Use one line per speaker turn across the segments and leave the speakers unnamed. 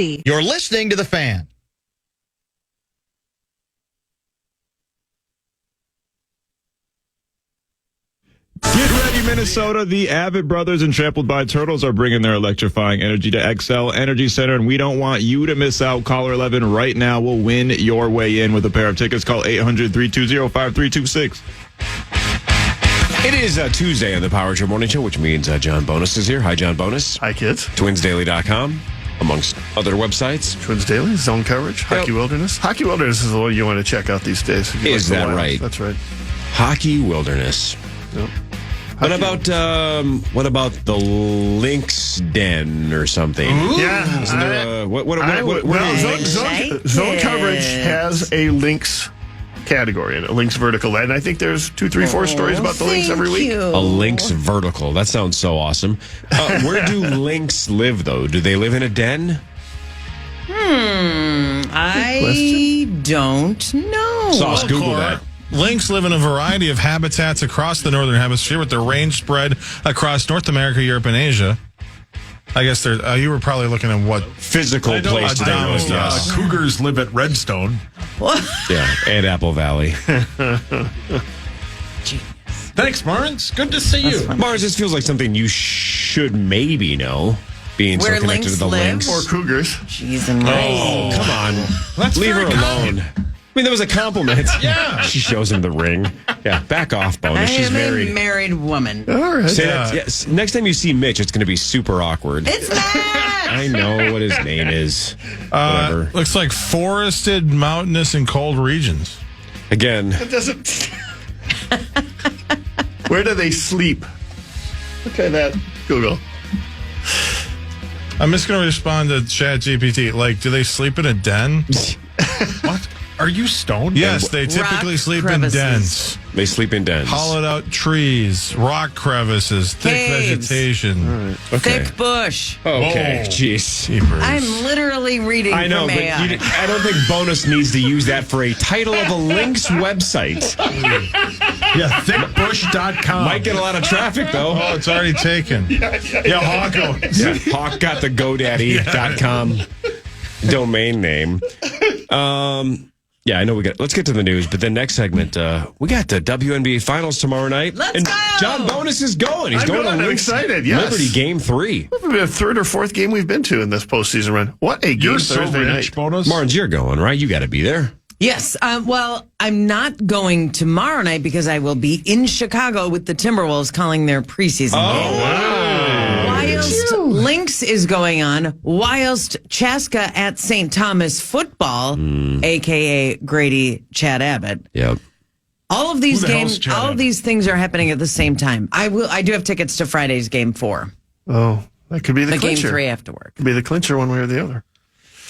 You're listening to The Fan.
Get ready, Minnesota. The Abbott brothers and Trampled by Turtles are bringing their electrifying energy to XL Energy Center, and we don't want you to miss out. Caller 11 right now will win your way in with a pair of tickets. Call 800-320-5326.
It is Tuesday on the Power Show Morning Show, which means John Bonus is here. Hi, John Bonus.
Hi, kids.
TwinsDaily.com, amongst other websites.
Twins Daily, Zone Coverage, Hockey Wilderness. Hockey Wilderness is the one you want to check out these days.
Is that right?
That's right.
Hockey Wilderness.
Yep.
What about the Lynx Den or something?
Yeah.
Isn't there
Zone Coverage has a Lynx category in it, a Lynx vertical. And I think there's 2, 3, 4 stories about the Lynx every week.
A Lynx vertical. That sounds so awesome. Where do Lynx live, though? Do they live in a den?
I don't know.
Sauce, Google that.
Lynx live in a variety of habitats across the northern hemisphere with their range spread across North America, Europe, and Asia. I guess you were probably looking at what
physical place to live. Yes.
Cougars live at Redstone.
What?
Yeah, and Apple Valley.
Thanks, Marnes. Good to see you.
Mars, this feels like something you should maybe know, being
Where
so connected
Lynx
to the
live?
Lynx.
Or Cougars.
Jeez and
Oh, come on. Leave her alone. I mean, that was a compliment.
Yeah.
She shows him the ring. Yeah, back off, Bonus.
I
She's
am
married.
a married woman.
All right.
Say that, yes. Next time you see Mitch, it's going to be super awkward.
It's Matt!
I know what his name is. Whatever.
Looks like forested, mountainous, and cold regions.
Again.
It doesn't. Where do they sleep? Okay, that. Google.
I'm just going to respond to ChatGPT. Like, do they sleep in a den?
What? Are you stoned?
Yes, they typically sleep
crevices.
in dens.
They sleep in dens.
Hollowed out trees, rock crevices, thick
Caves.
vegetation.
Okay.
Thick bush.
Okay,
Whoa.
jeez.
Jeepers.
I'm literally reading
I know,
from
but
AI.
I don't think Bonus needs to use that for a title of a Lynx website.
Yeah, thickbush.com.
Might get a lot of traffic, though.
Oh, it's already taken.
Yeah, Hawko.
Yeah, Hawk got the GoDaddy.com domain name. Yeah, I know let's get to the news, but then next segment, we got the WNBA Finals tomorrow night.
Let's go!
John Bonus is going. He's
I'm
going
going.
to
I'm
Lynx
excited, yes.
Liberty Game 3.
The third or fourth game we've been to in this postseason run. What a game
You're so
Thursday
rich,
night.
Bonus.
Martins, you're going, right? You got to be there.
Yes. Well, I'm not going tomorrow night because I will be in Chicago with the Timberwolves calling their preseason game.
Wow.
Whilst Lynx is going on, whilst Chaska at St. Thomas football, a.k.a. Grady Chad Abbott.
Yep.
All of these
Who the hell's
games,
Chad
all of
Abbott?
these things are happening at the same time. I do have tickets to Friday's game 4.
Oh, that could be the
The game
clincher.
3 after work.
Could be the clincher one way or the other.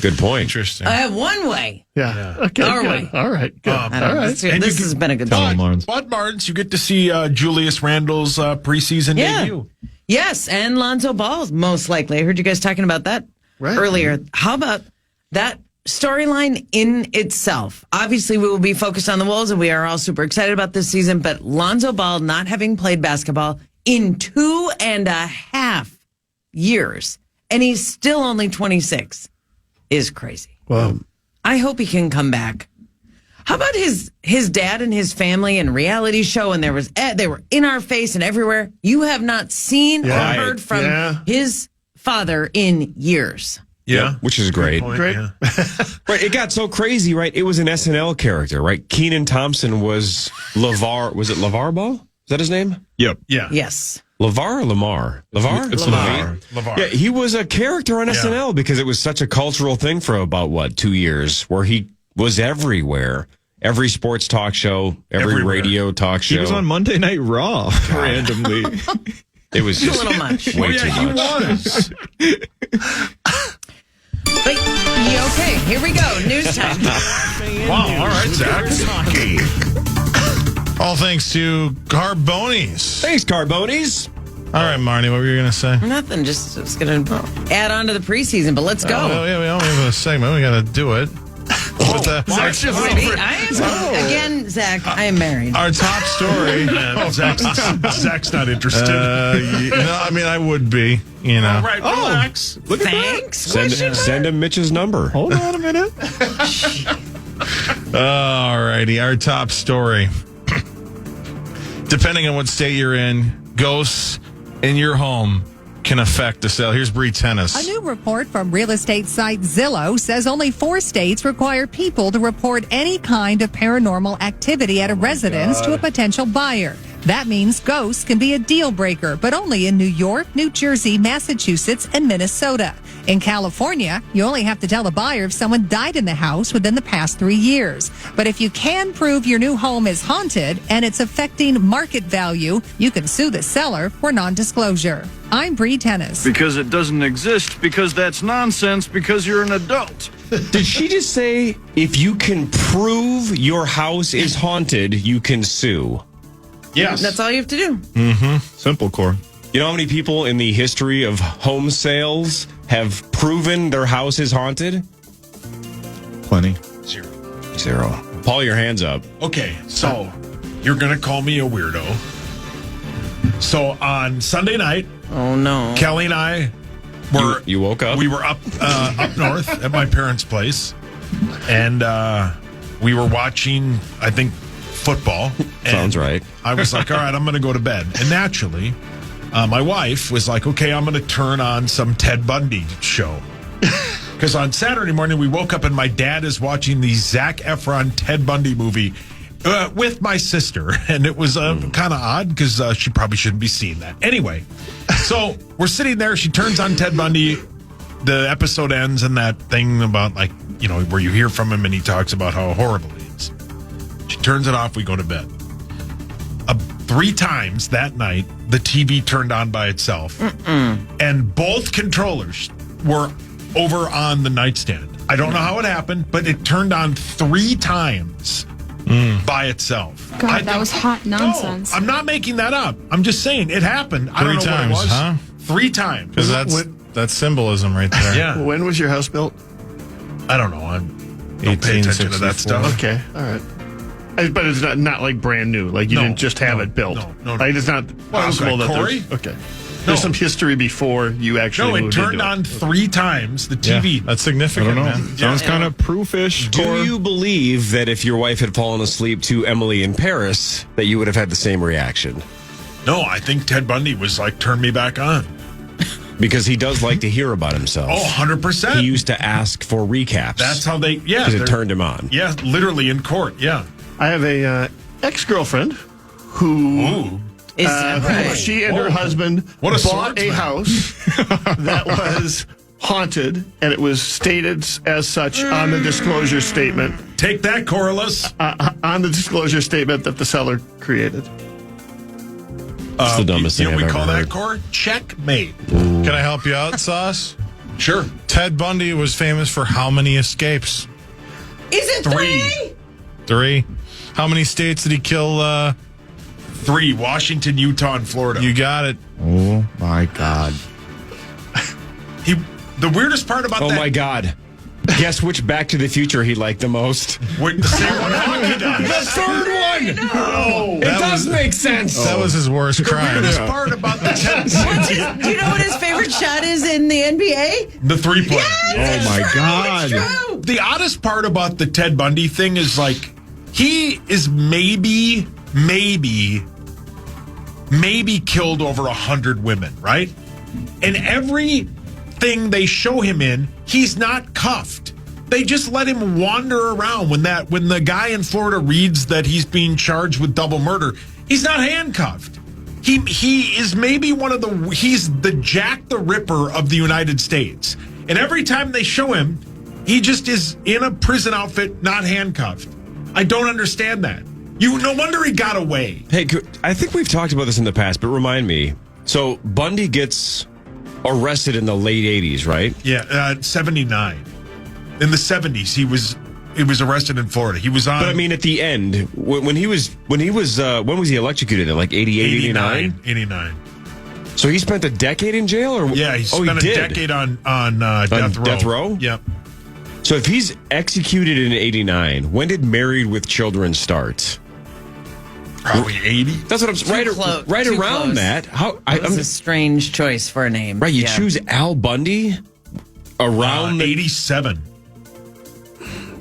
Good point.
Interesting.
One way.
Yeah. Okay.
Our
good.
way.
All right. Good.
I don't
All
know.
right.
This has been a good
But,
time.
Martins, you get to see Julius Randle's preseason
Yeah.
debut.
Yes, and Lonzo Ball's most likely. I heard you guys talking about that earlier. How about that storyline in itself? Obviously, we will be focused on the Wolves, and we are all super excited about this season, but Lonzo Ball not having played basketball in 2.5 years, and he's still only 26, is crazy.
Wow.
I hope he can come back. How about his dad and his family and reality show? And they were in our face and everywhere. You have not seen or heard from his father in years.
Yeah.
Which is great.
Great.
Yeah.
Right. It got so crazy, right? It was an SNL character, right? Keenan Thompson was LeVar. Was it LeVar Ball? Is that his name?
Yep.
Yeah.
Yes.
LeVar or Lamar? LeVar?
It's LeVar.
Yeah, he was a character on SNL because it was such a cultural thing for about, 2 years where he was everywhere. Every sports talk show, every
Everywhere.
radio talk show.
He was on Monday Night Raw randomly.
It was
A
just
little much.
way too much.
was.
But, okay, here we go. News time.
Wow. All right, Zach.
All thanks to Carboni's.
Thanks, Carbonis.
All right, Marnie, what were you going to say?
Nothing. Just was going to add on to the preseason, but let's go.
Oh, yeah, we only have a segment. We got to do it.
Zach's just waiting for
Again, Zach, I am married.
Our top story.
Zach's not interested.
No, I mean, I would be, you know.
All right, relax.
Look at
Thanks?
Send him Mitch's number.
that. Hold on a minute.
All righty, our top story. Depending on what state you're in, ghosts in your home can affect the sale. Here's Bree Tennis.
A new report from real estate site Zillow says only 4 states require people to report any kind of paranormal activity at a residence to a potential buyer. That means ghosts can be a deal breaker, but only in New York, New Jersey, Massachusetts, and Minnesota. In California, you only have to tell the buyer if someone died in the house within the past 3 years. But if you can prove your new home is haunted and it's affecting market value, you can sue the seller for non-disclosure. I'm Bree Tennis.
Because it doesn't exist, because that's nonsense, because you're an adult.
Did she just say if you can prove your house is haunted, you can sue?
Yes.
That's all you have to do.
Simple, Core.
You know how many people in the history of home sales have proven their house is haunted?
Plenty.
Zero. Paul, your hands up.
Okay, so you're going to call me a weirdo. So on Sunday night,
Oh, no.
Kelly and I were...
You woke up?
We were up north at my parents' place, and we were watching, I think, football.
Sounds right.
I was like, all right, I'm going to go to bed. And naturally, my wife was like, okay, I'm going to turn on some Ted Bundy show. Because on Saturday morning, we woke up and my dad is watching the Zac Efron Ted Bundy movie with my sister. And it was kind of odd because she probably shouldn't be seeing that. Anyway, so we're sitting there. She turns on Ted Bundy. The episode ends and that thing about, like, you know, where you hear from him and he talks about how horrible he is. She turns it off. We go to bed. 3 times that night, the TV turned on by itself. And both controllers were over on the nightstand. I don't know how it happened, but it turned on 3 times by itself.
God, that was hot nonsense.
No, I'm not making that up. I'm just saying it happened. I don't know
3 times,
what it was.
huh?
3 times.
Because that's symbolism right there.
Yeah.
When was your house built?
I don't know. I don't pay attention to that stuff.
Okay, all right. But it's not like brand new. Like you didn't just have it built.
No.
Like it's not possible that
Corey?
there's... Okay. There's some history before you actually
No, it
moved
turned
into
on 3 times. The
Yeah,
TV.
that's significant,
I don't know.
man.
Sounds kind of proofish.
Do
Core.
you believe that if your wife had fallen asleep to Emily in Paris, that you would have had the same reaction?
No, I think Ted Bundy was like, turn me back on.
Because he does like to hear about himself.
Oh, 100%.
He used to ask for recaps.
That's how they, yeah.
Because it
they're-
turned him on.
Yeah, literally in court, yeah.
I have a ex-girlfriend who
Ooh.
Is that right?
she and her husband
What a
bought a
swordsman.
house that was haunted, and it was stated as such on the disclosure statement.
Take that, Corliss.
On the disclosure statement that the seller created.
It's the dumbest
you
thing
know what
I've
we call
ever
that,
heard.
Cor? Checkmate.
Can I help you out, Sauce?
Sure.
Ted Bundy was famous for how many escapes?
Is it
3?
3. How many states did he kill?
3, Washington, Utah, and Florida.
You got it.
Oh, my God.
The weirdest part about
Oh,
that...
my God. Guess which Back to the Future he liked the most?
Wait, the same one Hockey does.
The third one!
No.
It does make sense.
That was his worst crime.
Weirdest part about the Ted
Do you know what his favorite shot is in the NBA?
the 3-point.
Oh, my God.
It's true.
The oddest part about the Ted Bundy thing is, like, he is maybe killed over 100 women, right? And everything they show him in, he's not cuffed. They just let him wander around. When the guy in Florida reads that he's being charged with double murder, he's not handcuffed. He is maybe he's the Jack the Ripper of the United States. And every time they show him, he just is in a prison outfit, not handcuffed. I don't understand that. No wonder he got away.
Hey, I think we've talked about this in the past, but remind me. So Bundy gets arrested in the late 80s, right?
Yeah, 79. In the 70s, he was arrested in Florida. He was on.
But I mean, at the end, when was he electrocuted? In like 88, 89?
89.
So he spent a decade in jail, or
Yeah, he spent a decade on death row.
Death row?
Yep.
So if he's executed in 89, when did Married with Children start?
Probably 80.
That's what I'm saying. Right
Too
around
close.
that.
That was a strange choice for a name.
Right, you choose Al Bundy around
87.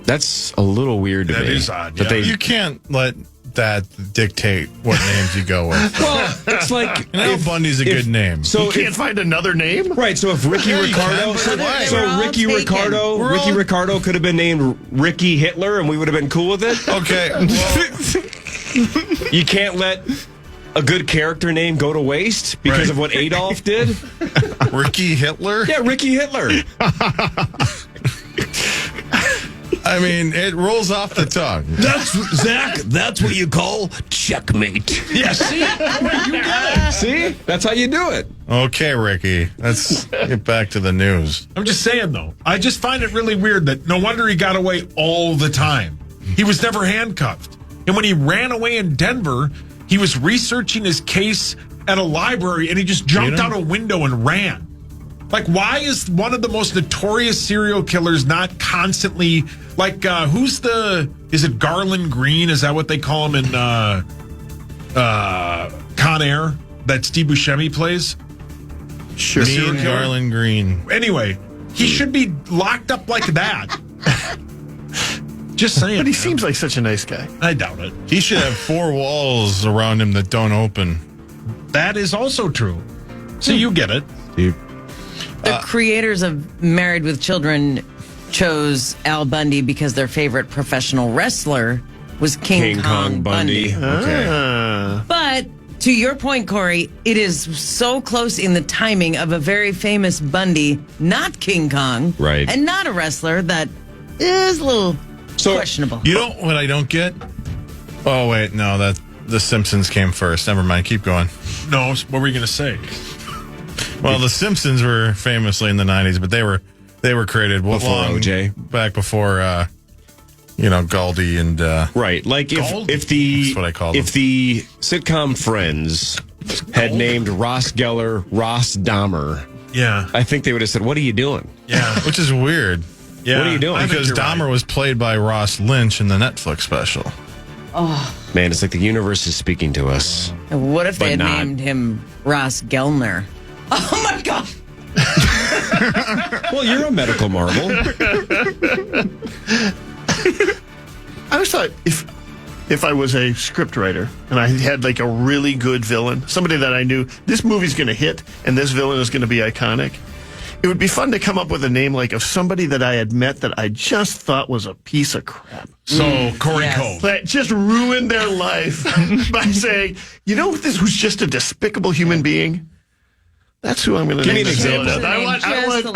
That's a little weird to me.
That is odd,
But
yeah.
You can't let that dictate what names you go with.
well, it's like
Al Bundy's a good name.
So
You can't find another name?
right, so if Ricky
Yeah, you
Ricardo,
can, but
so
they were all
Ricky
taken.
Ricardo could have been named Ricky Hitler, and we would have been cool with it.
Okay.
You can't let a good character name go to waste because
Right.
of what Adolf did.
Ricky Hitler?
Yeah, Ricky Hitler.
I mean, it rolls off the tongue.
That's Zach. That's what you call checkmate.
Yeah, see? You get it.
See, that's how you do it.
Okay, Ricky. Let's get back to the news.
I'm just saying, though. I just find it really weird that no wonder he got away all the time. He was never handcuffed. And when he ran away in Denver, he was researching his case at a library and he just jumped out a window and ran. Like, why is one of the most notorious serial killers not constantly, like, is it Garland Green? Is that what they call him in Con Air that Steve Buscemi plays?
Sure.
The serial
Mean
killer?
Garland Green.
Anyway, he should be locked up like that. Just saying.
But he
man.
seems like such a nice guy.
I doubt it.
He should have 4 walls around him that don't open.
That is also true. So you get it.
The creators of Married with Children chose Al Bundy because their favorite professional wrestler was King Kong Bundy.
Okay.
But to your point, Corey, it is so close in the timing of a very famous Bundy, not King Kong,
Right.
and not a wrestler, that is a little questionable.
You don't, what I don't get? Oh, wait, no, that The Simpsons came first. Never mind. Keep going.
No, what were you going to say?
Well, The Simpsons were famously in the 90s, but they were created
Before OJ.
back before Galdi and
Right. Like
Gold?
if the
That's what I call
if the sitcom Friends had named Ross Geller Ross Dahmer,
Yeah.
I think they would have said, "What are you doing?"
Yeah.
which is weird
Yeah.
What are you doing?
I think
because
you're
Dahmer
right.
was played by Ross Lynch in the Netflix special.
Man, it's like the universe is speaking to us.
What if they
But
had
not.
named him Ross Gellner? Oh my God!
Well, you're a medical marvel.
I always thought if I was a scriptwriter and I had like a really good villain, somebody that I knew this movie's going to hit and this villain is going to be iconic, it would be fun to come up with a name like of somebody that I had met that I just thought was a piece of crap.
So, Corey
Yes.
Cove.
That just ruined their life by saying, you know, this was just a despicable human being. That's who I'm going to
Give me
name
an
this
example.
villain.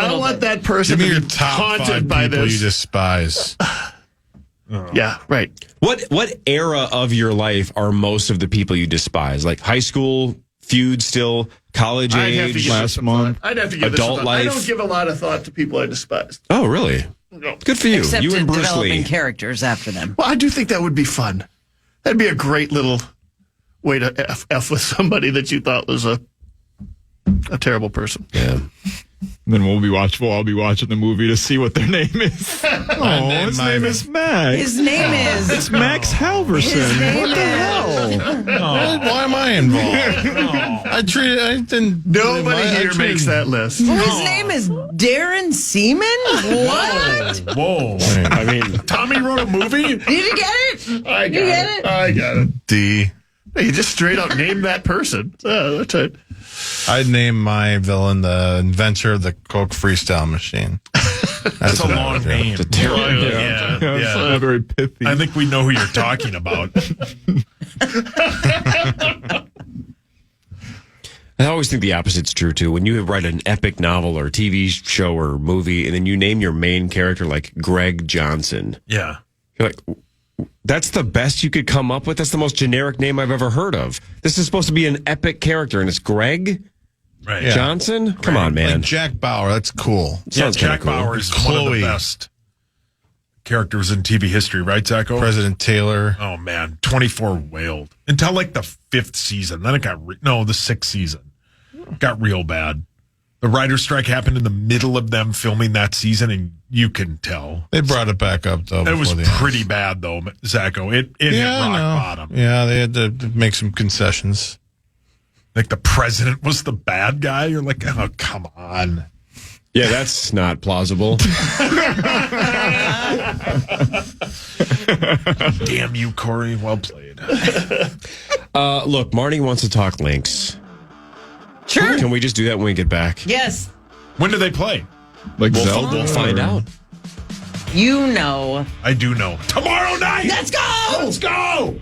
I want that person
Give me
to
your
be
top
haunted
5
by
people you
this.
despise.
Yeah, right.
What era of your life are most of the people you despise? Like high school feud, still college
I'd have to
age.
give this some thought. I'd have to give this
Adult
some thought. I
life.
don't give a lot of thought to people I despise.
Oh, really?
No.
Good for you.
Except
You
to
and Bruce
developing
Lee.
characters after them.
Well, I do think that would be fun. That'd be a great little way to F with somebody that you thought was a terrible person.
Yeah.
Then I'll be watching the movie to see what their name is. Oh, his name is Max.
His name is.
It's Max Halverson.
His name
What the
is-
hell?
Why am I involved? I didn't.
Nobody here makes that list.
His name is Darren Seaman? What?
Whoa.
I mean,
Tommy wrote a movie?
Did you get it?
I
You get it?
I got it.
D.
Hey, you just straight up name that person. That's it.
I'd name my villain the inventor of the Coke freestyle machine.
That's a
what I
long
would do.
name. Yeah.
It's not very pithy.
I think we know who you're talking about.
I always think the opposite's true too. When you write an epic novel or TV show or movie, and then you name your main character like Greg Johnson,
Yeah.
you're like, that's the best you could come up with? That's the most generic name I've ever heard of. This is supposed to be an epic character, and it's Greg
Right.
Yeah.
Johnson? Come on, man.
Like Jack Bauer, that's cool.
Yeah,
Sounds kinda
Jack
cool.
Bauer is one of
Chloe.
the best characters in TV history, right, Zacho?
President Taylor.
Oh, man. 24 wailed. Until like the 5th season. Then it got, the 6th season. Got real bad. The writer's strike happened in the middle of them filming that season, and you can tell.
They brought it back up, though.
It was
before the
pretty
end.
bad, though, Zacho. It hit rock bottom.
Yeah, they had to make some concessions.
Like the president was the bad guy. You're like, oh, come on.
Yeah, that's not plausible.
Damn you, Corey. Well played.
Look, Marnie wants to talk Lynx.
Sure.
Can we just do that when we get back?
Yes.
When do they play?
Like
We'll
Zelda?
find out.
You know.
I do know. Tomorrow night.
Let's go!
Let's go!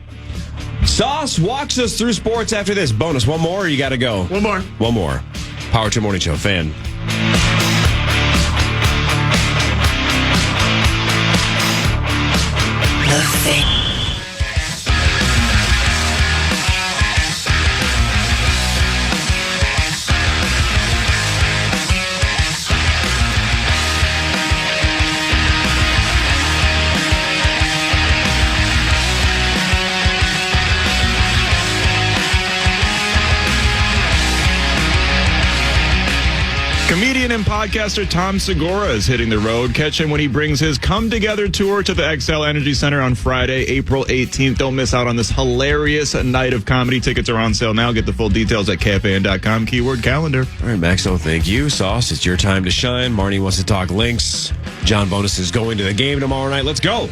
Sauce walks us through sports after this. Bonus, one more or you got to go?
One more.
One more. Power to Morning Show, fan.
Comedian and podcaster Tom Segura is hitting the road. Catch him when he brings his Come Together tour to the XL Energy Center on Friday, April 18th. Don't miss out on this hilarious night of comedy. Tickets are on sale now. Get the full details at KFAN.com. Keyword calendar.
All right, Maxo, thank you. Sauce, it's your time to shine. Marnie wants to talk Lynx. John Bonus is going to the game tomorrow night. Let's go.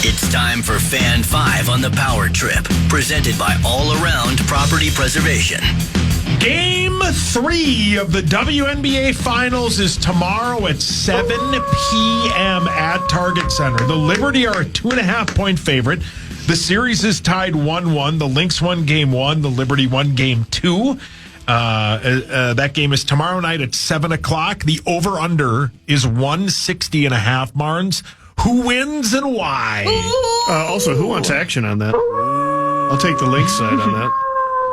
It's time for Fan 5 on the Power Trip, presented by All Around Property Preservation.
Game 3 of the WNBA Finals is tomorrow at 7 p.m. at Target Center. The Liberty are a 2.5-point favorite. The series is tied 1-1. The Lynx won Game 1. The Liberty won Game 2. That game is tomorrow night at 7 o'clock. The over-under is 160.5, Marnes. Who wins and why?
Also, who wants action on that? I'll take the Lynx side on that.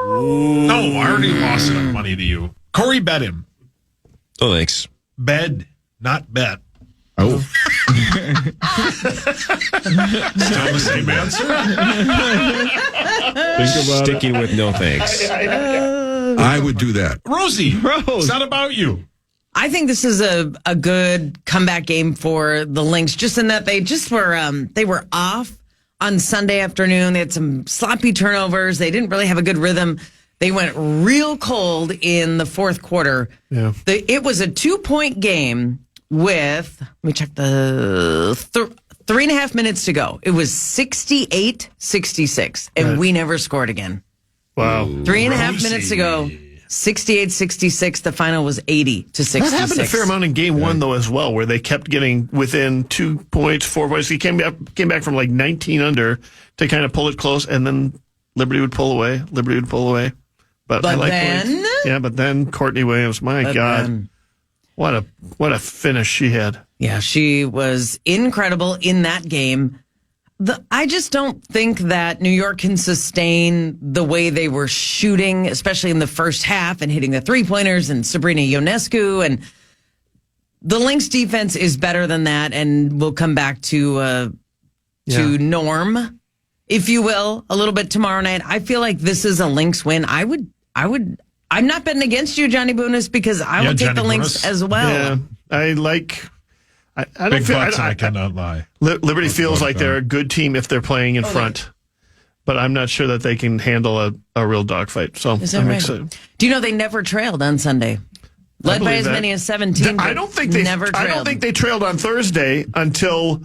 No, I already lost enough money to you. Corey, bet him.
Oh, Lynx.
Bed, not bet.
Oh.
Still the same answer?
Sticking with no thanks.
I would do that.
Rosie, it's not about you.
I think this is a good comeback game for the Lynx, just in that they just were they were off on Sunday afternoon. They had some sloppy turnovers. They didn't really have a good rhythm. They went real cold in the fourth quarter.
Yeah.
It was a 2-point game with, let me check the 3.5 minutes to go. It was 68-66, and
Right.
we never scored again.
Wow.
3.5 minutes to go. 68-66. The final was 80-66.
That happened a fair amount in Game 1, though, as well, where they kept getting within 2 points, 4 points. He came back from like 19 under to kind of pull it close, and then Liberty would pull away. But I like
then?
but then Courtney Williams, my God,
then-
what a finish she had.
Yeah, she was incredible in that game. I just don't think that New York can sustain the way they were shooting, especially in the first half and hitting the 3-pointers and Sabrina Ionescu. And the Lynx defense is better than that, and we'll come back to norm, if you will, a little bit tomorrow night. I feel like this is a Lynx win. I'm not betting against you, Johnny Boonus, because I will take
Johnny
the Lynx
Boonus.
as well.
Yeah, I like. I don't
Big
feel.
bucks, I cannot lie.
Liberty feels like they're a good team if they're playing in front, but I'm not sure that they can handle a real dogfight. So
Is that
I'm
right?
excited.
Do you know they never trailed on Sunday? Led by
believe
as
that.
many as 17.
I
but
don't think they
never trailed.
I don't think they trailed on Thursday until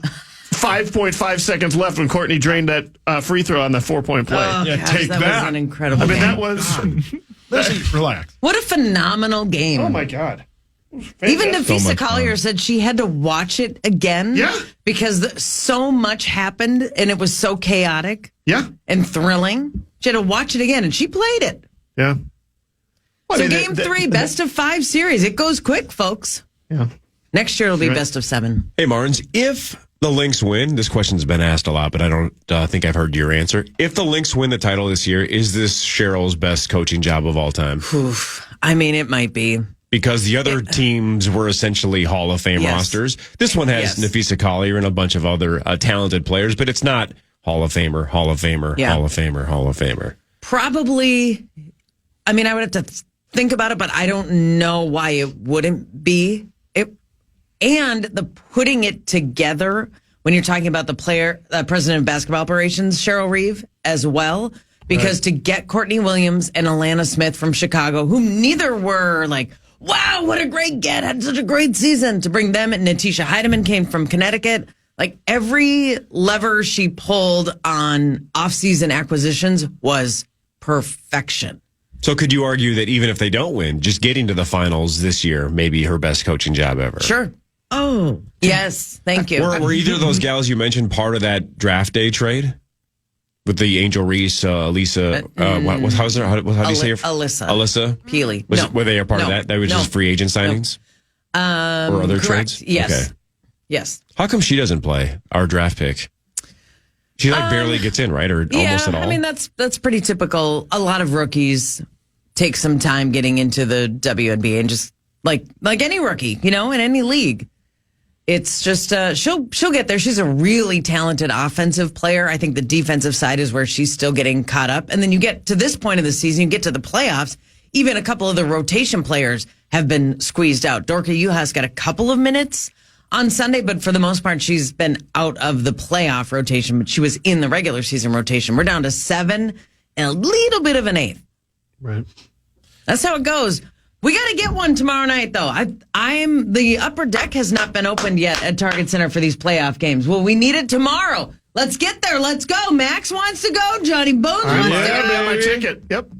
5.5 seconds left when Courtney drained that free throw on the 4-point play.
Oh,
Yeah,
gosh,
take
that
that.
was an incredible
I mean,
game.
that was.
Relax.
What a phenomenal game.
Oh my God!
Even
Fantastic.
Nafisa
much
Collier
fun.
said she had to watch it again.
Yeah.
Because so much happened and it was so chaotic
Yeah,
and thrilling. She had to watch it again and she played it.
yeah. Well,
So
I mean,
game 3, best of 5 series. It goes quick, folks.
Yeah.
Next year it'll be best of 7.
Hey, Marnes, if the Lynx win, this question's been asked a lot, but I don't think I've heard your answer. If the Lynx win the title this year, is this Cheryl's best coaching job of all time?
I mean, it might be.
Because the other teams were essentially Hall of Fame
Yes.
rosters. This one has
Yes.
Nafisa Collier and a bunch of other talented players, but it's not Hall of Famer, Hall of Famer,
Yeah.
Hall of Famer, Hall of Famer.
Probably, I mean, I would have to think about it, but I don't know why it wouldn't be. And the putting it together when you're talking about the president of basketball operations, Cheryl Reeve, as well, because to get Courtney Williams and Alana Smith from Chicago, whom neither were like, wow, what a great get, had such a great season, to bring them, and Natisha Heidemann came from Connecticut. Like, every lever she pulled on off-season acquisitions was perfection.
So could you argue that even if they don't win, just getting to the finals this year may be her best coaching job ever?
Sure. Oh, yes. Thank you.
Were either of those gals you mentioned part of that draft day trade? With the Angel Reese, Elisa, how do you say her? Alyssa
Peely.
Were they a part of that? That was just free agent signings? Or other
correct.
trades?
Yes.
Okay.
Yes.
How come she doesn't play our draft pick? She barely gets in, right? Or almost at all?
I mean, that's pretty typical. A lot of rookies take some time getting into the WNBA, and just like any rookie, in any league. It's just she'll get there. She's a really talented offensive player. I think the defensive side is where she's still getting caught up. And then you get to this point of the season, you get to the playoffs. Even a couple of the rotation players have been squeezed out. Dorka Juhas got a couple of minutes on Sunday, but for the most part, she's been out of the playoff rotation. But she was in the regular season rotation. We're down to 7 and a little bit of an 8th.
Right.
That's how it goes. We got to get one tomorrow night, though. The upper deck has not been opened yet at Target Center for these playoff games. Well, we need it tomorrow. Let's get there. Let's go. Max wants to go. Johnny Bones wants to go.
I my ticket. Yep.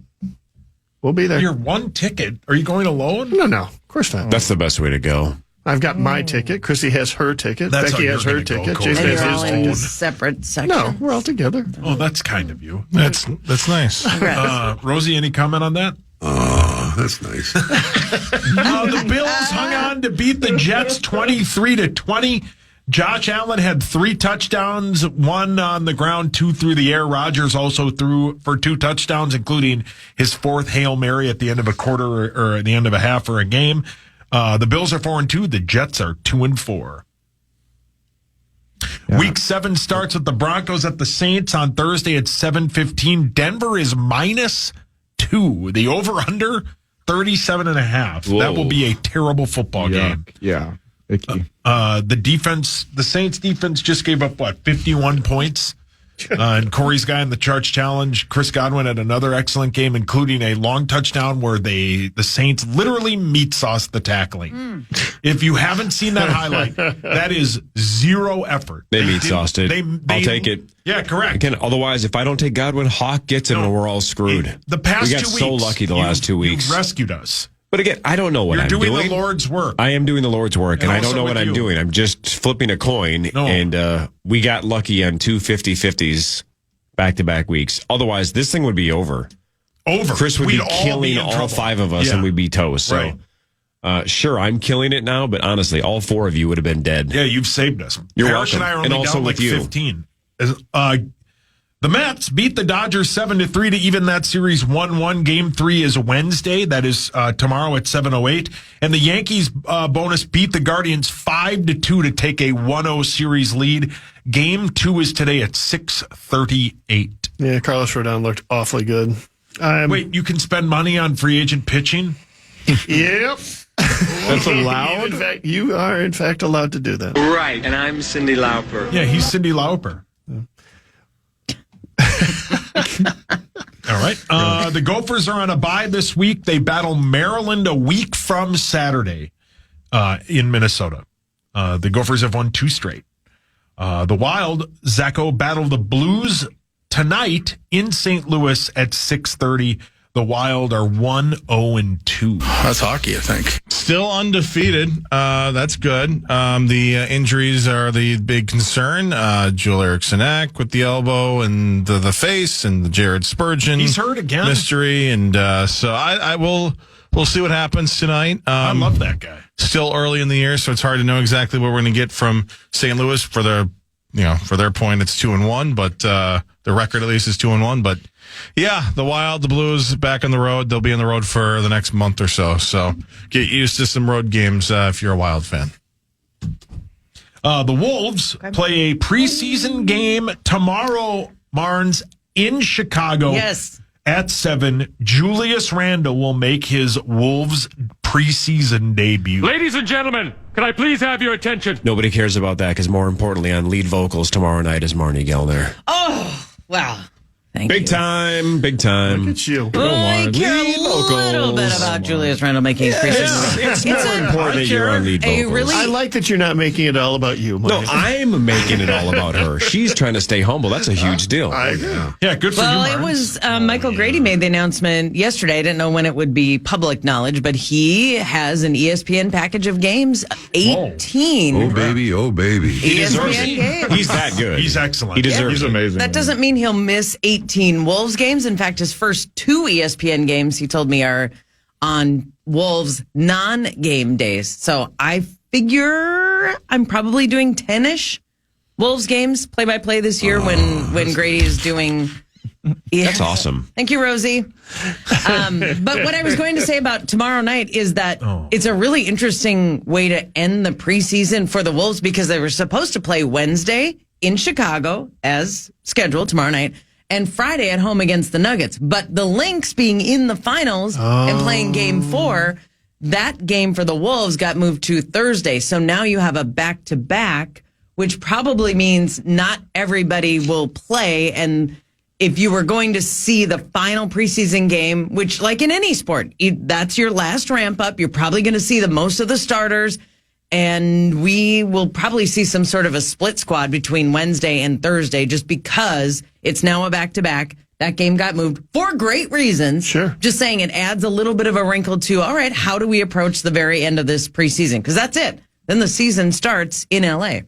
We'll be there.
Your one ticket. Are you going alone?
No. Of course not.
That's the best way to go.
I've got my ticket. Chrissy has her ticket.
That's
Becky
how
has
you're
her
gonna go,
ticket.
Corey.
Jason
And
has
you're
his
all in
ticket.
separate sections.
No, we're all together.
Oh, that's kind of you.
That's nice.
Rosie, any comment on that?
Oh, that's nice.
The Bills hung on to beat the Jets 23-20. Josh Allen had 3 touchdowns, 1 on the ground, 2 through the air. Rodgers also threw for 2 touchdowns, including his 4th Hail Mary at the end of a quarter or at the end of a half or a game. The Bills are 4-2. The Jets are 2-4. Yeah. Week 7 starts with the Broncos at the Saints on Thursday at 7:15. Denver is -2. The over-under, 37.5.
Whoa.
That will be a terrible football game.
Yeah. Icky.
The Saints defense just gave up, 51 points? And Corey's guy in the Charge Challenge, Chris Godwin, had another excellent game, including a long touchdown where the Saints literally meat sauced the tackling. If you haven't seen that highlight, that is 0 effort.
They meat sauced it. I'll take it.
Yeah, correct.
Again, otherwise, if I don't take Godwin, Hawk gets him, and we're all screwed.
The past
we got
2 weeks,
so lucky the last 2 weeks.
You rescued us.
But again, I don't know what I'm doing.
You're doing the Lord's work.
I am doing the Lord's work, and I don't know what I'm
you.
doing. I'm just flipping a coin, and we got lucky on 2 50-50s back-to-back weeks. Otherwise, this thing would be over. Chris would be killing all 5 of us, and we'd be toast. So, sure, I'm killing it now, but honestly, all 4 of you would have been dead.
Yeah, you've saved us.
You're
Parrish
welcome.
and I are only
And also
down
with
like
you.
15. The Mets beat the Dodgers 7-3 to even that series 1-1. Game 3 is Wednesday. That is tomorrow at 7:08. And the Yankees bonus beat the Guardians 5-2 to take a 1-0 series lead. Game 2 is today at 6:38.
Yeah, Carlos Rodon looked awfully good.
Wait, you can spend money on free agent pitching?
Yep.
That's allowed?
You are, in fact, allowed to do that.
Right, and I'm Cindy Lauper.
Yeah, he's Cindy Lauper. All right. The Gophers are on a bye this week. They battle Maryland a week from Saturday in Minnesota. The Gophers have won 2 straight. The Wild, Zacho, battle the Blues tonight in St. Louis at 6:30. The Wild are 1-0-2.
That's hockey, I think.
Still undefeated. That's good. The injuries are the big concern. Joel Eriksson with the elbow and the face, and the Jared Spurgeon.
He's hurt again.
Mystery. And so we'll see what happens tonight.
I love that guy.
Still early in the year, so it's hard to know exactly what we're going to get from St. Louis. For their point, it's 2-1, but the record at least is 2-1. But yeah, the Wild, the Blues back on the road. They'll be on the road for the next month or so. So get used to some road games if you're a Wild fan.
The Wolves play a preseason game tomorrow, Marnes, in Chicago.
Yes.
At 7, Julius Randle will make his Wolves preseason debut.
Ladies and gentlemen, can I please have your attention?
Nobody cares about that because more importantly, on lead vocals tomorrow night is Marnie Gellner.
Oh, wow. Thank
Big
you.
time, big time.
Look at you.
I care a little bit about Julius Randle making his preseason.
It's more important that you're on lead vocals.
I like that you're not making it all about you, Mike.
No, I'm making it all about her. She's trying to stay humble. That's a huge deal.
I agree.
Yeah, good for you,
Well,
Mark.
it was Michael Grady made the announcement yesterday. I didn't know when it would be public knowledge, but he has an ESPN package of games, 18.
Oh, baby. Oh, baby.
He deserves
ESPN
it.
games.
He's that good.
He's excellent.
He deserves
He's
it.
amazing.
That doesn't mean he'll miss 18 Wolves games. In fact, his first 2 ESPN games, he told me, are on Wolves non-game days. So I figure I'm probably doing 10-ish Wolves games play-by-play this year when Grady is doing... Yeah.
That's awesome.
Thank you, Rosie. But what I was going to say about tomorrow night is that it's a really interesting way to end the preseason for the Wolves because they were supposed to play Wednesday in Chicago as scheduled tomorrow night and Friday at home against the Nuggets. But the Lynx being in the finals and playing game 4, that game for the Wolves got moved to Thursday. So now you have a back-to-back, which probably means not everybody will play. And if you were going to see the final preseason game, which like in any sport, that's your last ramp up, you're probably going to see the most of the starters. And we will probably see some sort of a split squad between Wednesday and Thursday just because it's now a back-to-back. That game got moved for great reasons.
Sure.
Just saying it adds a little bit of a wrinkle to, all right, how do we approach the very end of this preseason? Because that's it. Then the season starts in L.A.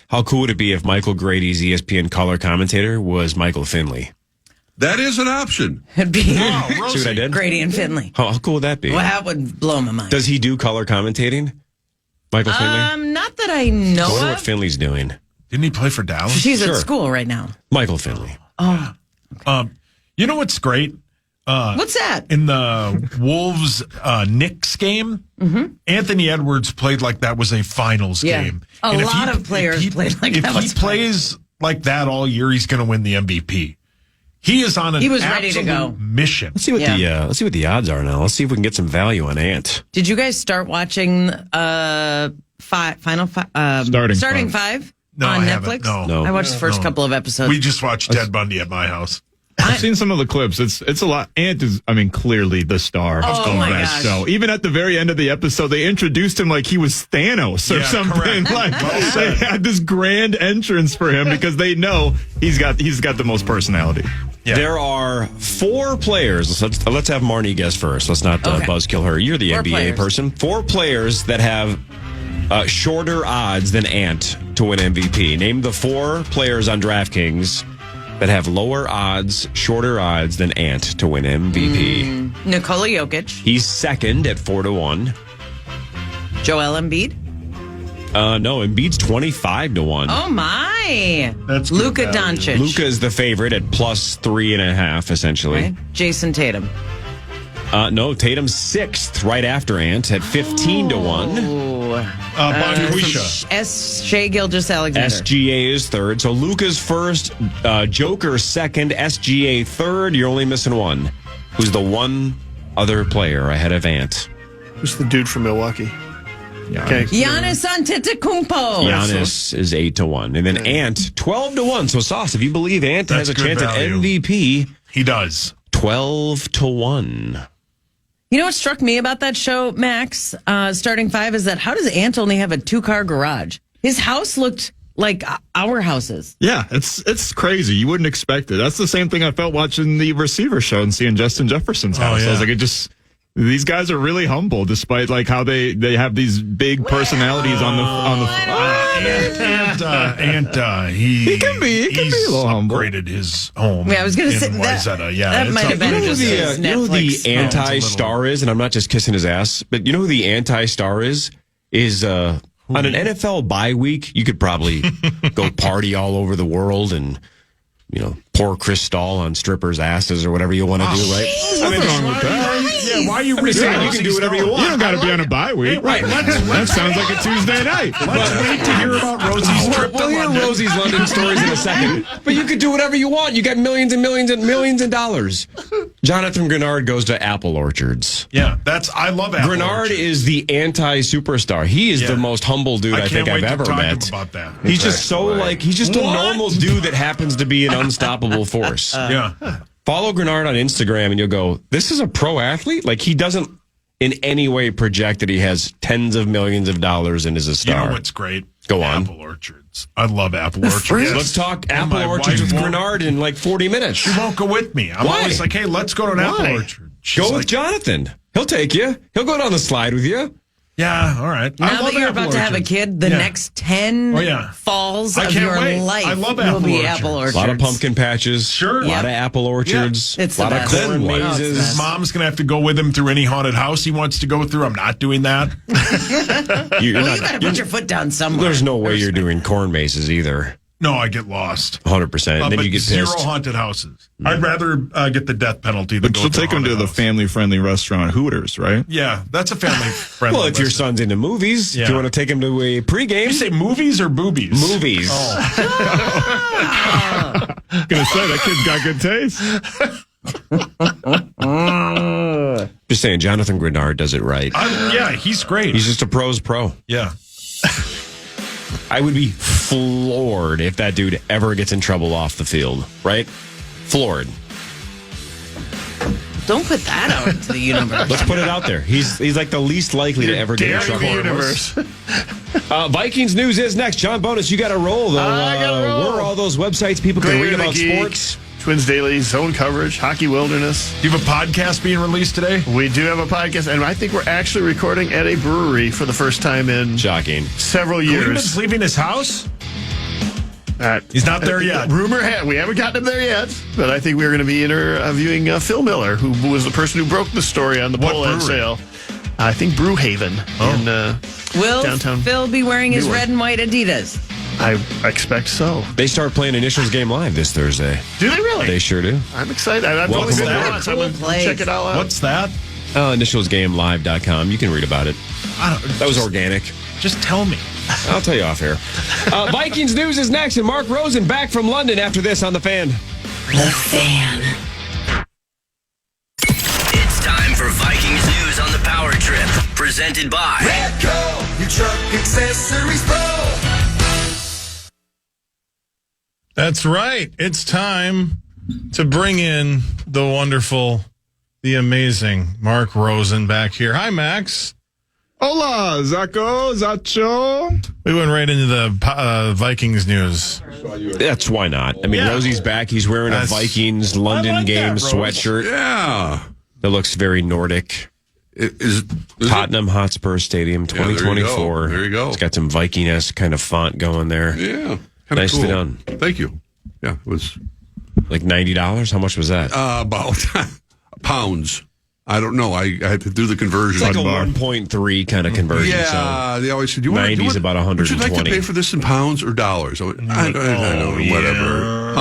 How cool would it be if Michael Grady's ESPN color commentator was Michael Finley?
That is an option.
It'd be
See what I did?
Grady and Finley.
How cool would that be?
Well, that would blow my mind.
Does he do color commentating? Michael Finley?
Not that I know
I wonder
of.
what Finley's doing.
Didn't he play for Dallas?
She's
Sure.
at school right now.
Michael Finley.
Oh,
You know what's great?
what's that?
In the Wolves Knicks game, Anthony Edwards played like that was a finals
Yeah.
game.
A
And if
lot of players played like
if
that was
he plays like that all year, he's going to win the MVP. He is on an
He was ready to
absolute
go.
mission.
Let's see what let's see what the odds are now. Let's see if we can get some value on Ant.
Did you guys start watching Starting Five
No,
on
I
Netflix?
haven't. No.
I watched the first
No.
couple of episodes.
We just watched Ted Bundy at my house.
I've seen some of the clips. It's a lot. Ant is, clearly the star of
my
that
gosh.
show. Even at the very end of the episode, they introduced him like he was Thanos or
Yeah,
something.
correct.
Like
Well
they
said.
had this grand entrance for him because they know he's got the most personality.
Yeah.
There are 4 players. Let's have Marnie guess first. Let's not
Okay.
buzzkill her. You're the
4
NBA
players.
person. 4 players that have shorter odds than Ant to win MVP. Name the 4 players on DraftKings that have lower odds, shorter odds than Ant to win MVP.
Nikola Jokic,
He's second at 4-1.
Joel Embiid.
No, Embiid's 25-1.
Oh my!
That's good
Luka
value.
Doncic.
Luka is the favorite at plus 3.5, essentially.
Okay. Jason Tatum.
No, Tatum's 6th, right after Ant at 15-1.
Bonquisha.
Shea Gilgeous-Alexander.
SGA is 3rd. So Luka's 1st, Joker 2nd, SGA 3rd. You're only missing 1. Who's the one other player ahead of Ant?
Who's the dude from Milwaukee?
Yeah.
Okay.
Giannis Antetokounmpo.
Giannis is 8-1. And then Ant, 12-1. So, Sauce, if you believe Ant
That's
has a
good
chance
value.
at MVP,
He does.
12-1.
You know what struck me about that show, Max, Starting Five, is that how does Ant only have a 2-car garage? His house looked like our houses.
Yeah, it's crazy. You wouldn't expect it. That's the same thing I felt watching the Receiver show and seeing Justin Jefferson's house.
yeah.
I was like, these guys are really humble, despite like how they have these big personalities on the.
He
can be a little humble.
upgraded his home.
Yeah, I was going to say
in
that.
Wayzata. Yeah,
that
it's
might have
up
been
there.
just his
You know who
Netflix.
the anti-star is, and I'm not just kissing his ass, but you know who the anti-star is on an NFL bye week, you could probably go party all over the world and, pour Cristal on strippers' asses or whatever you want to do, right?
Nothing wrong with that.
Yeah, why are you
saying you can do whatever you want.
You don't got to be on a bye week.
Right.
That sounds like a Tuesday night.
Let's wait to hear about Rosie's trip to
We'll hear
London.
Rosie's London stories in a second. But you could do whatever you want. You got millions and millions and millions of dollars. Jonathan Grenard goes to apple orchards.
Yeah, I love apple
Grenard
orchards.
is the anti-superstar. He is the most humble dude I think I've ever met.
About that.
He's just he's just a normal dude that happens to be an unstoppable force.
Yeah.
Follow Grenard on Instagram and you'll go, this is a pro athlete? Like, he doesn't in any way project that he has tens of millions of dollars and is a star.
You know what's great?
Go on.
Apple orchards. I love apple orchards. Yes.
Let's talk apple orchards with Grenard in like 40 minutes.
She won't go with me. I'm always like, hey, let's go to an apple orchard.
Go with Jonathan. He'll take you. He'll go down the slide with you.
Yeah, all right.
Now that you're about to have a kid, the next 10 falls of your life
I love
will be apple orchards.
A lot of pumpkin patches.
Sure.
A lot of apple orchards.
It's
a lot of corn mazes.
His mom's going to have to go with him through any haunted house he wants to go through. I'm not doing that.
You better put your foot down somewhere.
There's no way you're doing corn mazes either.
No, I get lost.
100%. Then you get
zero
pissed.
haunted houses. I'd rather get the death penalty than
But you'll take him to the family-friendly restaurant Hooters, right?
Yeah, that's a family-friendly
Well, if your son's into movies, if you want to take him to a pregame.
You say movies or boobies?
Movies.
Gonna say, that kid's got good taste.
Just saying, Jonathan Grenard does it right.
Yeah, he's great.
He's just a pro's pro.
Yeah.
I would be floored if that dude ever gets in trouble off the field, right? Floored.
Don't put that out into the universe.
Let's put it out there. He's like the least likely to ever get in trouble. Vikings news is next. John Bonus, you got to roll, though. Where are all those websites people can read about sports?
Twins Daily, Zone Coverage, Hockey Wilderness.
Do you have a podcast being released today?
We do have a podcast, and I think we're actually recording at a brewery for the first time in several years.
Cleveland's leaving his house? He's not there yet.
We haven't gotten him there yet, but I think we're going to be interviewing Phil Miller, who was the person who broke the story on the pole ad sale. I think Brewhaven in downtown.
Will Phil be wearing his red and white Adidas?
I expect so.
They start playing Initials Game Live this Thursday.
Do they really?
They sure do.
I'm excited. I've always been once. I'm going to check it all out.
What's that?
InitialsGameLive.com. You can read about it. That was organic.
Just tell me.
I'll tell you off air. Vikings news is next, and Mark Rosen back from London after this on The Fan.
The Fan. It's time for Vikings news on the Power Trip. Presented by
Redco, your truck accessories pro.
That's right. It's time to bring in the wonderful, the amazing Mark Rosen back here. Hi, Max.
Hola, Zacho.
We went right into the Vikings news.
That's why not. I mean, Rosie's back. He's wearing a Vikings London game sweatshirt.
Yeah.
That looks very Nordic.
Is
Tottenham Hotspur Stadium 2024.
There you go.
It's got some Viking-esque kind of font going there.
Yeah.
Nicely
cool.
done.
Thank you. Yeah, it was
like $90. How much was that?
About pounds. I don't know. I had to do the conversion.
It's like a 1.3 kind of conversion.
Yeah, they always said,
90 is about 120.
Would you like to pay for this in pounds or dollars? I don't know, whatever.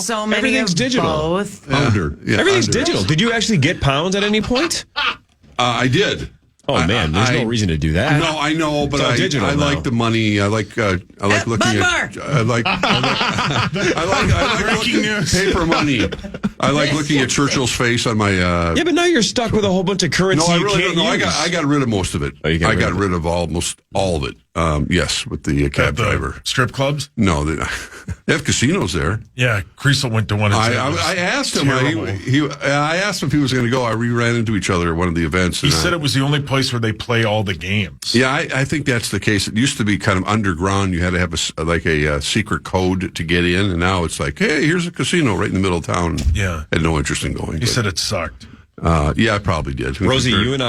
So many
Everything's digital.
Both.
Everything's digital. Did you actually get pounds at any point?
I did.
Oh man, there's no reason to do that.
No, I know, but I like the money. I like looking at. I like paper money. I like looking at Churchill's face on my.
Yeah, but now you're stuck with a whole bunch of currency.
No, I really don't. No, I got rid of most of it.
Oh,
I got rid of almost all of it. Yes, with the cab driver.
Strip clubs?
No, they have casinos there.
Yeah, Creasel went to one.
I asked him. I asked him if he was going to go. We ran into each other at one of the events.
He said it was the only place where they play all the games.
Yeah, I think that's the case. It used to be kind of underground. You had to have a secret code to get in, and now it's like, hey, here's a casino right in the middle of town.
Yeah,
had no interest in going.
He said it sucked.
Yeah, I probably did.
Rosie, you and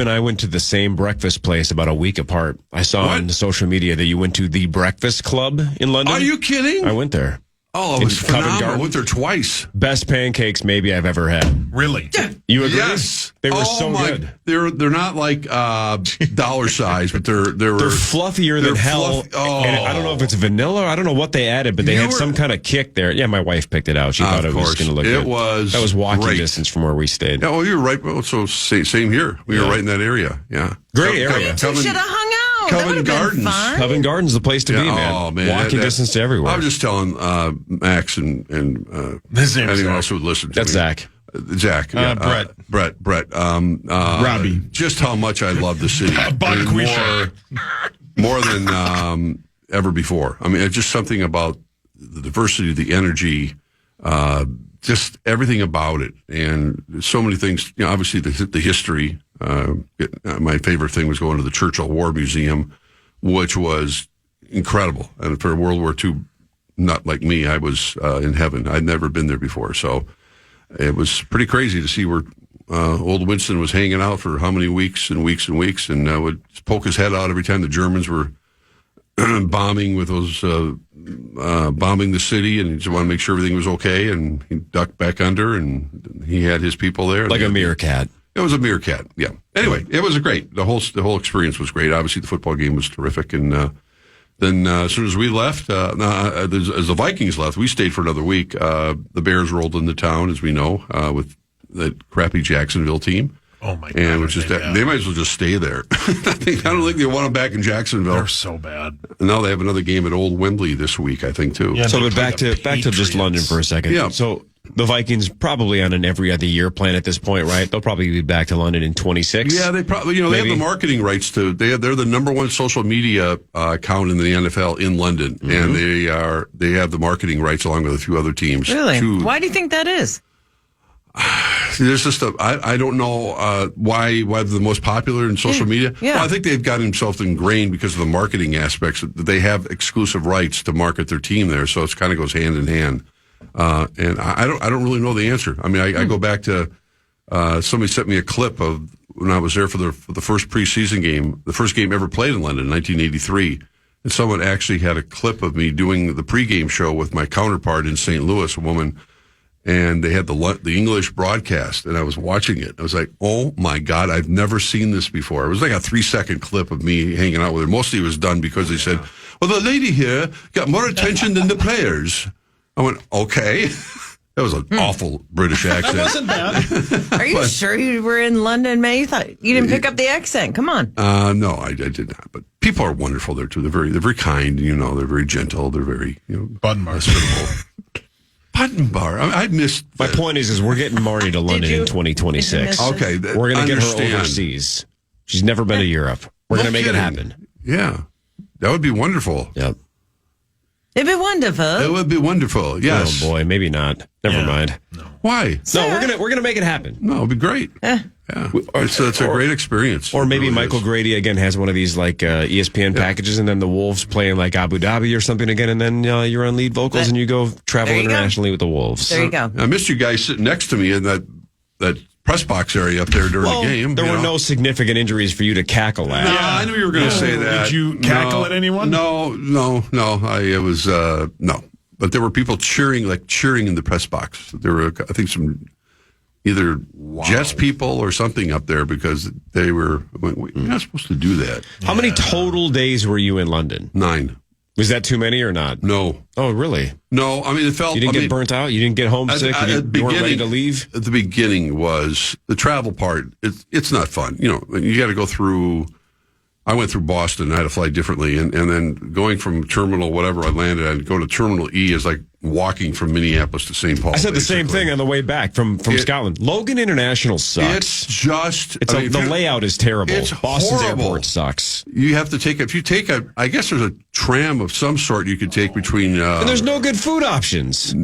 I went to the same breakfast place about a week apart. I saw on social media that you went to the Breakfast Club in London.
Are you kidding?
I went there.
Oh, it was phenomenal. I went there twice.
Best pancakes maybe I've ever had.
Really?
You agree?
Yes.
They were so good.
They're not like dollar size, but they're
fluffier than hell. And I don't know if it's vanilla. I don't know what they added, but they had some kind of kick there. Yeah, my wife picked it out. She thought it was going to look good. That was walking distance from where we stayed.
Yeah, well, you're right. So same here. We were right in that area. Yeah.
Great area.
You should have hung out.
Covent Gardens.
Covent Gardens is the place to be, man.
Oh, man.
Walking distance to everywhere.
I was just telling Max and anyone else who would listen to
That's
me.
Zach.
Zach. Brett.
Robbie.
Just how much I love the city. More than ever before. I mean, it's just something about the diversity, the energy, just everything about it. And so many things, obviously the history. My favorite thing was going to the Churchill War Museum, which was incredible. And for World War II, not like me, I was in heaven. I'd never been there before. So it was pretty crazy to see where old Winston was hanging out for how many weeks and weeks and weeks, and would poke his head out every time the Germans were bombing with those bombing the city, and he just wanted to make sure everything was okay. And he ducked back under, and he had his people there,
like a meerkat.
It was a meerkat, yeah. Anyway, it was great. The whole experience was great. Obviously, the football game was terrific, and then as soon as we left, as the Vikings left, we stayed for another week. The Bears rolled into town, as we know, with that crappy Jacksonville team.
Oh my God!
And which is they might as well just stay there. I don't think they want them back in Jacksonville.
They're so bad.
And now they have another game at Old Wembley this week, I think, too.
Yeah, so, but back to just London for a second.
Yeah.
So the Vikings probably on an every other year plan at this point, right? They'll probably be back to London in 26.
Yeah, they probably they have the marketing rights to. They're the number one social media account in the NFL in London, and they have the marketing rights along with a few other teams.
Really? Why do you think that is?
There's just I don't know why they're the most popular in social media.
Yeah.
Well, I think they've gotten themselves ingrained because of the marketing aspects. They have exclusive rights to market their team there, so it kind of goes hand in hand. And I don't really know the answer. I mean, I go back to somebody sent me a clip of when I was there for the first preseason game, the first game ever played in London, 1983. And someone actually had a clip of me doing the pregame show with my counterpart in St. Louis, a woman. And they had the English broadcast, and I was watching it. I was like, oh, my God, I've never seen this before. It was like a 3-second clip of me hanging out with her. Mostly it was done because they said, well, the lady here got more attention than the players. I went, okay. That was an awful British accent.
That wasn't bad.
Are you sure you were in London, May? You didn't pick up the accent. Come on.
No, I did not. But people are wonderful there, too. They're very kind, they're very gentle. They're very, hospitable. Button bar. I missed.
My point is we're getting Marnie to London in 2026.
Okay,
we're going to get her overseas. She's never been to Europe. We're going to make it happen.
Yeah, that would be wonderful.
Yep.
It'd be wonderful.
It would be wonderful. Yes.
Oh boy, maybe not. Never mind.
No. Why?
No, we're gonna make it happen.
No, it'd be great. Yeah. It's a great experience.
Or maybe Michael Grady again has one of these like ESPN packages, and then the Wolves playing like Abu Dhabi or something again, and then you're on lead vocals and you go travel internationally with the Wolves.
There you go.
I missed you guys sitting next to me in that press box area up there during the game.
There were no significant injuries for you to cackle at.
Yeah, I knew you were going to say that.
Did you cackle at anyone?
No. It was no. But there were people cheering in the press box. There were, I think, some either Jets people or something up there because they were. You're not supposed to do that.
How many total days were you in London?
9.
Was that too many or not?
No.
Oh, really?
No. I mean, it felt.
You didn't get burnt out. You didn't get homesick. You weren't ready to leave.
At the beginning was the travel part. It's not fun. You got to go through. I went through Boston. I had to fly differently, and then going from terminal whatever I landed, I'd go to Terminal E is like walking from Minneapolis to St. Paul.
I said the same thing on the way back from Scotland. Logan International sucks. The layout is terrible.
It's
Boston's
horrible.
airport sucks.
You have to take I guess there's a tram of some sort you could take between.
And there's no good food options.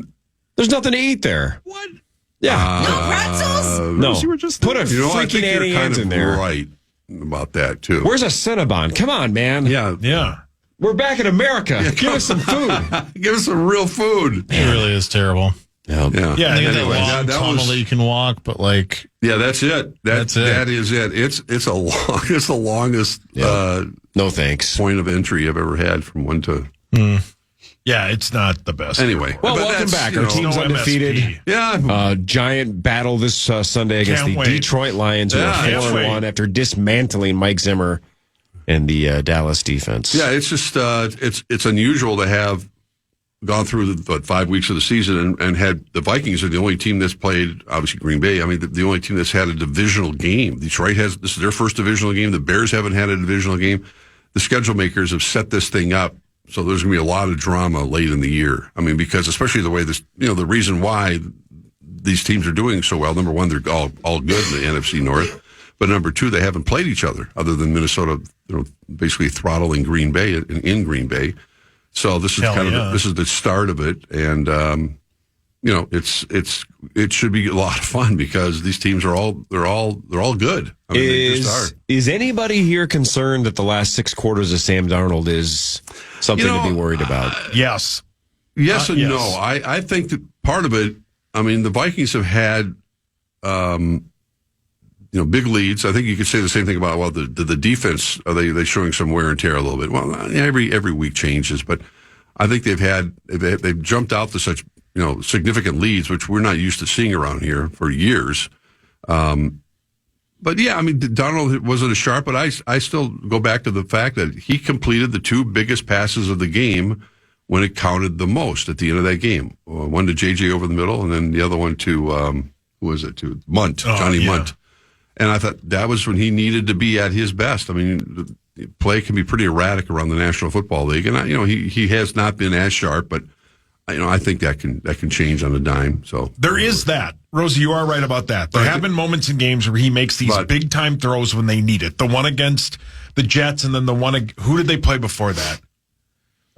There's nothing to eat there.
What?
Yeah.
No pretzels?
No.
You were just
put a
I
freaking
think
Annie
you're kind
Ann's
of
in there.
right about that too.
Where's a Cinnabon? Come on, man.
Yeah.
We're back in America. Give us some food.
Give us some real food.
It really is terrible.
Yeah.
Yeah.
They got
Anyway,
that long
that
tunnel
was-
that you can walk, but like
Yeah, that's it.
That's it.
That is it. It's the longest
no thanks
point of entry I've ever had from one to.
Yeah, it's not the best.
Anyway,
Well,
but
welcome
that's,
back. Our team's
no
undefeated.
MSP.
Yeah.
Giant battle this Sunday against
Can't
the
wait.
Detroit Lions, who are
can't
4-1 after dismantling Mike Zimmer and the Dallas defense.
Yeah, it's just it's unusual to have gone through the 5 weeks of the season and had the Vikings are the only team that's played, obviously Green Bay. I mean, the only team that's had a divisional game. This is their first divisional game. The Bears haven't had a divisional game. the schedule makers have set this thing up so there's going to be a lot of drama late in the year. I mean, because especially the way this, the reason why these teams are doing so well. Number one, they're all good in the NFC North, but number two, they haven't played each other other than Minnesota, basically throttling Green Bay in Green Bay. So this is this is the start of it, and it should be a lot of fun because these teams are all good. I mean, they just are.
Is anybody here concerned that the last 6 quarters of Sam Darnold is something to be worried about?
Yes.
Yes and no. I think that part of it, I mean, the Vikings have had, big leads. I think you could say the same thing about, the defense, are they showing some wear and tear a little bit? Well, every week changes, but I think they've jumped out to such, significant leads, which we're not used to seeing around here for years. But yeah, I mean, Donald wasn't as sharp, but I still go back to the fact that he completed the 2 biggest passes of the game when it counted the most at the end of that game. One to JJ over the middle, and then the other one to, who was it, to Munt, Johnny Munt. And I thought that was when he needed to be at his best. I mean, play can be pretty erratic around the National Football League, and he has not been as sharp, but I think that can change on a dime. So
there is that. Rosie, you are right about that. There have been moments in games where he makes these big time throws when they need it. The one against the Jets, and then the one, who did they play before that?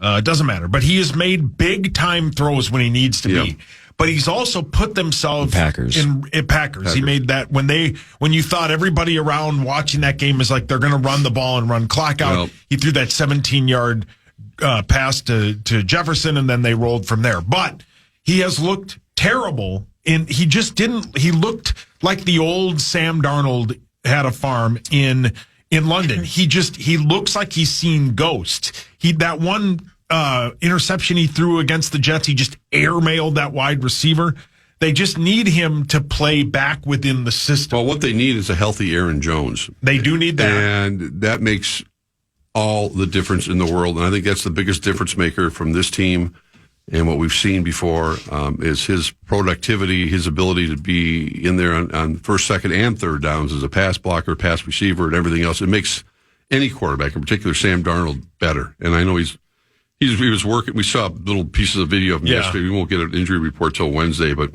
It doesn't matter. But he has made big time throws when he needs to be. But he's also put themselves in Packers. He made that when you thought everybody around watching that game is like they're going to run the ball and run clock out. Well, he threw that 17-yard pass to Jefferson, and then they rolled from there. But he has looked terrible, and he just didn't. He looked like the old Sam Darnold had a farm in London. He looks like he's seen ghosts. That one interception he threw against the Jets, he just airmailed that wide receiver. They just need him to play back within the system.
Well, what they need is a healthy Aaron Jones.
They do need that.
And that makes all the difference in the world. And I think that's the biggest difference maker from this team and what we've seen before is his productivity, his ability to be in there on first, second, and third downs as a pass blocker, pass receiver, and everything else. It makes any quarterback, in particular Sam Darnold, better. And I know he was working. We saw little pieces of video of him yesterday. We won't get an injury report till Wednesday, but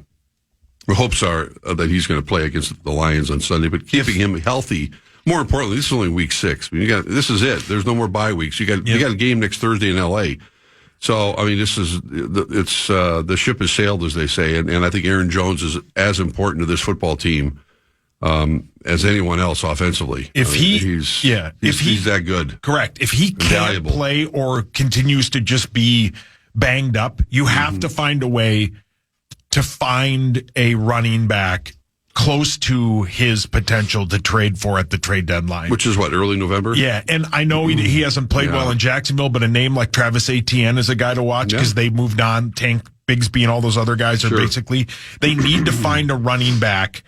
the hopes are that he's going to play against the Lions on Sunday. But keeping him healthy, more importantly, this is only week 6. I mean, this is it. There's no more bye weeks. You got a game next Thursday in L.A. So I mean, the ship has sailed, as they say, and I think Aaron Jones is as important to this football team as anyone else offensively.
If he's
that good.
Correct. If he can't play or continues to just be banged up, you have to find a way to find a running back close to his potential to trade for at the trade deadline.
Which is what, early November?
Yeah, and I know he hasn't played well in Jacksonville, but a name like Travis Etienne is a guy to watch because they moved on. Tank Bigsby and all those other guys are basically, they need to find a running back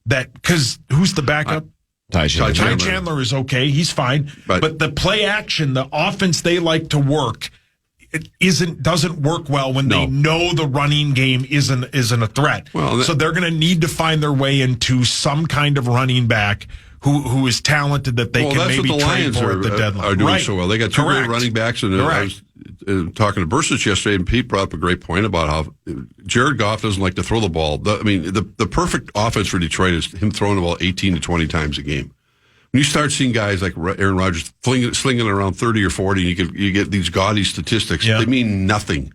because who's the backup?
Ty Chandler.
Ty Chandler is okay. He's fine. But the play action, the offense they like to work, doesn't work well when they know the running game isn't a threat. Well, so they're going to need to find their way into some kind of running back who is talented that they can maybe trade for at the deadline.
Are doing so well. They got 2 great running backs, and I was talking to Bursis yesterday, and Pete brought up a great point about how Jared Goff doesn't like to throw the ball. The perfect offense for Detroit is him throwing the ball 18 to 20 times a game. When you start seeing guys like Aaron Rodgers slinging around 30 or 40, you get these gaudy statistics. Yeah. They mean nothing.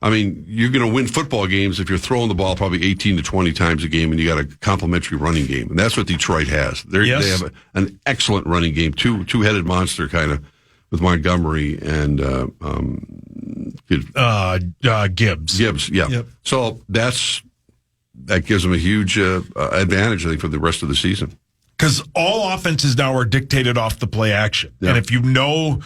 I mean, you're going to win football games if you're throwing the ball probably 18 to 20 times a game, and you got a complimentary running game, and that's what Detroit has. They have an excellent running game, two-headed monster kind of with Montgomery and
Gibbs.
Gibbs, yeah. Yep. So that gives them a huge advantage, I think, for the rest of the season.
Because all offenses now are dictated off the play action. Yeah. And if you know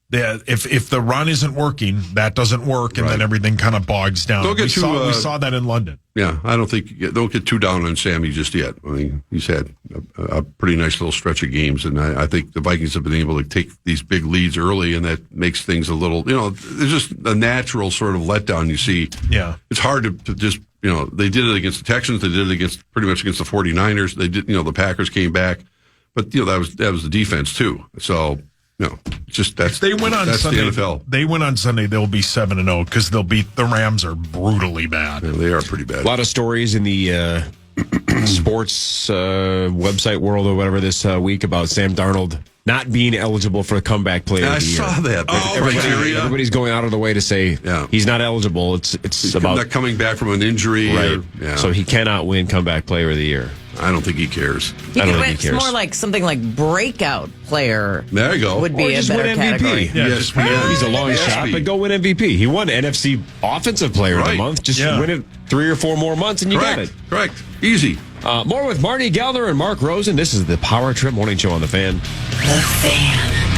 that if the run isn't working, that doesn't work, and then everything kind of bogs down. We saw that in London.
Yeah, I don't get too down on Sammy just yet. I mean, he's had a pretty nice little stretch of games, and I think the Vikings have been able to take these big leads early, and that makes things a little, there's just a natural sort of letdown you see.
Yeah.
It's hard to just, they did it against the Texans. They did it pretty much against the 49ers. They did, the Packers came back, but that was the defense too. So No, just that's
they win on
that's
Sunday.
the NFL.
They win on Sunday. They'll be 7-0 because they'll beat the Rams. Are brutally bad.
Yeah, they are pretty bad.
A lot of stories in the sports website world or whatever this week about Sam Darnold not being eligible for a comeback player of the year.
I saw that.
Everybody's going out of the way to say he's not eligible. It's about
not coming back from an injury.
Right. So he cannot win comeback player of the year.
I don't think he cares.
I don't think he cares. It's more like something like breakout player.
There you go.
Would be a better
win MVP.
category.
Yes,
he's a long shot, but go win MVP. He won NFC Offensive Player of the Month. Just win it 3 or 4 more months and you got it.
Correct. Easy.
More with Marty Gallner and Mark Rosen. This is the Power Trip Morning Show on The Fan.
The Fan.